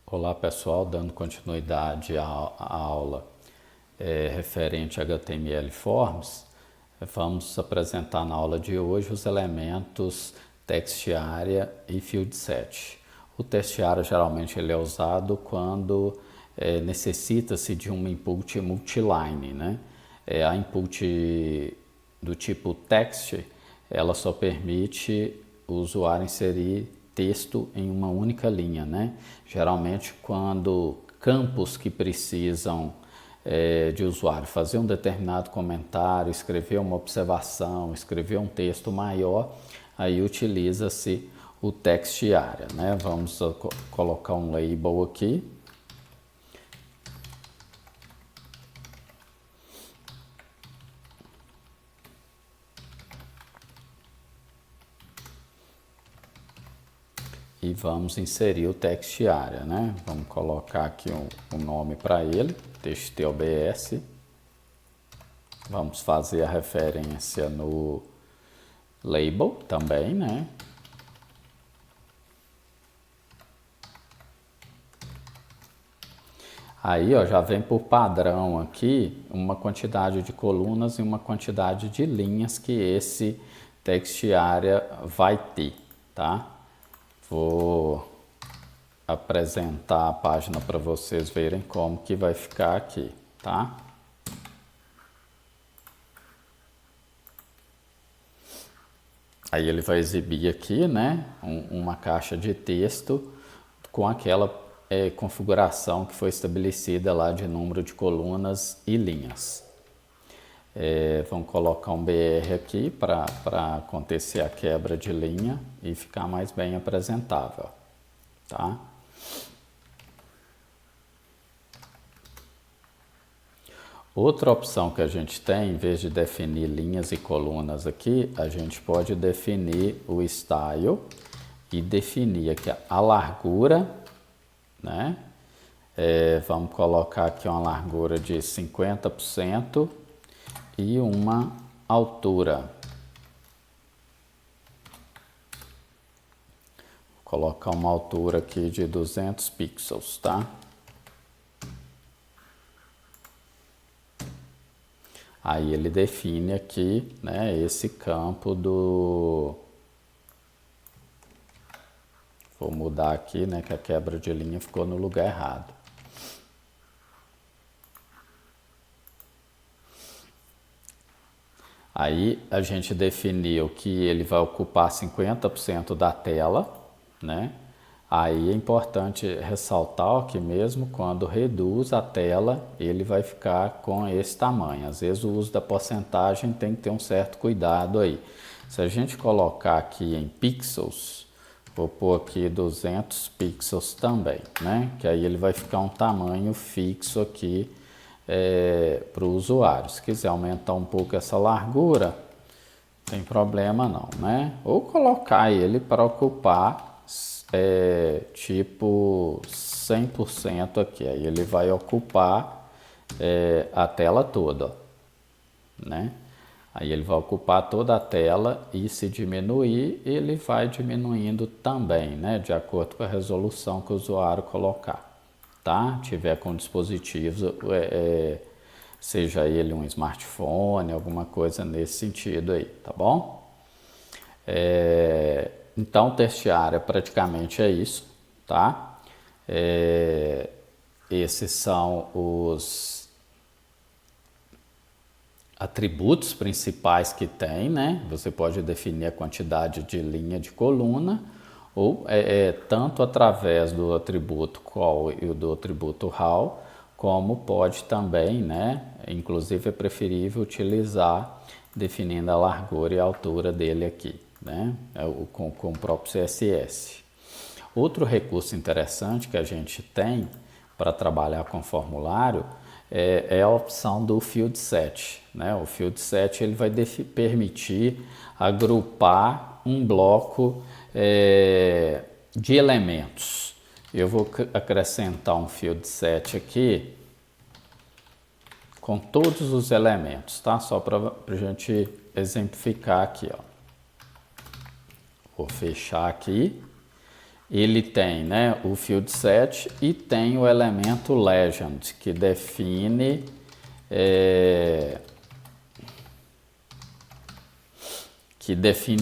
Olá pessoal, dando continuidade à aula referente a HTML Forms, vamos apresentar na aula de hoje os elementos text area e field set. O text area geralmente ele é usado quando necessita-se de um input multiline, né? A input do tipo text, ela só permite o usuário inserir texto em uma única linha, né? Geralmente quando campos que precisam de usuário fazer um determinado comentário, escrever uma observação, escrever um texto maior, aí utiliza-se o text area, né? Vamos colocar um label aqui. E vamos inserir o text area, né? Vamos colocar aqui um nome para ele, txtobs. Vamos fazer a referência no label também, né? Aí, ó, já vem por padrão aqui uma quantidade de colunas e uma quantidade de linhas que esse text area vai ter, tá? Vou apresentar a página para vocês verem como que vai ficar aqui, tá? Aí ele vai exibir aqui, né, uma caixa de texto com aquela configuração que foi estabelecida lá de número de colunas e linhas. Vamos colocar um BR aqui para acontecer a quebra de linha e ficar mais bem apresentável, tá? Outra opção que a gente tem, em vez de definir linhas e colunas aqui, a gente pode definir o style e definir aqui a largura, né? Vamos colocar aqui uma largura de 50% e uma altura. Vou colocar uma altura aqui de 200 pixels, tá? Aí ele define aqui, né, esse campo do... Vou mudar aqui, né, que a quebra de linha ficou no lugar errado. Aí a gente definiu que ele vai ocupar 50% da tela, né? Aí é importante ressaltar que mesmo quando reduz a tela, ele vai ficar com esse tamanho. Às vezes o uso da porcentagem tem que ter um certo cuidado aí. Se a gente colocar aqui em pixels, vou pôr aqui 200 pixels também, né? Que aí ele vai ficar um tamanho fixo aqui para o usuário. Se quiser aumentar um pouco essa largura, não tem problema não, né? Ou colocar ele para ocupar tipo 100% aqui, aí ele vai ocupar a tela toda, né? Aí ele vai ocupar toda a tela e se diminuir, ele vai diminuindo também, né? De acordo com a resolução que o usuário colocar, tá? Tiver com dispositivos, seja ele um smartphone, alguma coisa nesse sentido aí, tá bom? Então, text area praticamente é isso, tá? Esses são os atributos principais que tem, né? Você pode definir a quantidade de linha de coluna ou tanto através do atributo call e do atributo how, como pode também, né? Inclusive é preferível utilizar definindo a largura e a altura dele aqui, né? Com o próprio CSS. Outro recurso interessante que a gente tem para trabalhar com formulário é a opção do field set, né? O field set ele vai permitir agrupar um bloco de elementos. Eu vou acrescentar um field set aqui com todos os elementos, tá? Só para a gente exemplificar aqui, ó. Vou fechar aqui ele tem, né, o field set e tem o elemento legend, que define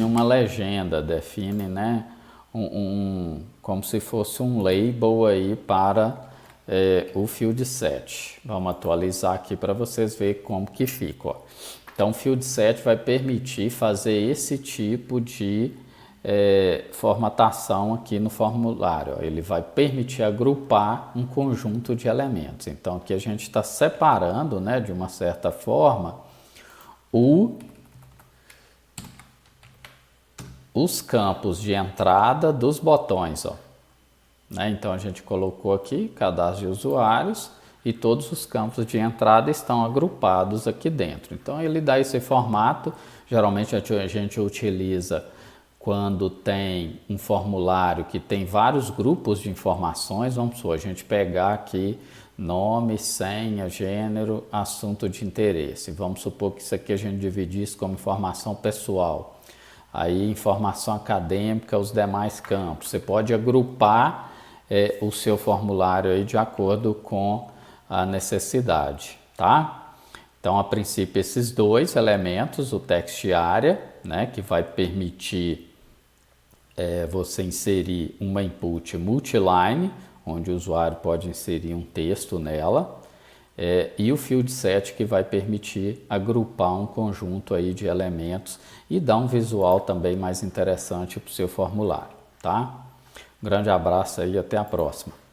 uma legenda, define, né, como se fosse um label aí para o field set. Vamos atualizar aqui para vocês verem como que fica, ó. Então, o field set vai permitir fazer esse tipo de formatação aqui no formulário. Ele vai permitir agrupar um conjunto de elementos. Então, aqui a gente está separando, né, de uma certa forma, os campos de entrada dos botões, ó. Né? Então, a gente colocou aqui cadastro de usuários e todos os campos de entrada estão agrupados aqui dentro. Então, ele dá esse formato. Geralmente, a gente utiliza quando tem um formulário que tem vários grupos de informações. Vamos supor, a gente pegar aqui nome, senha, gênero, assunto de interesse. Vamos supor que isso aqui a gente dividisse como informação pessoal. Aí, informação acadêmica, os demais campos. Você pode agrupar o seu formulário aí de acordo com a necessidade, tá? Então, a princípio, esses dois elementos, o text area, né, que vai permitir você inserir uma input multiline, onde o usuário pode inserir um texto nela, e o field set, que vai permitir agrupar um conjunto aí de elementos e dar um visual também mais interessante para o seu formulário, tá? Um grande abraço aí e até a próxima.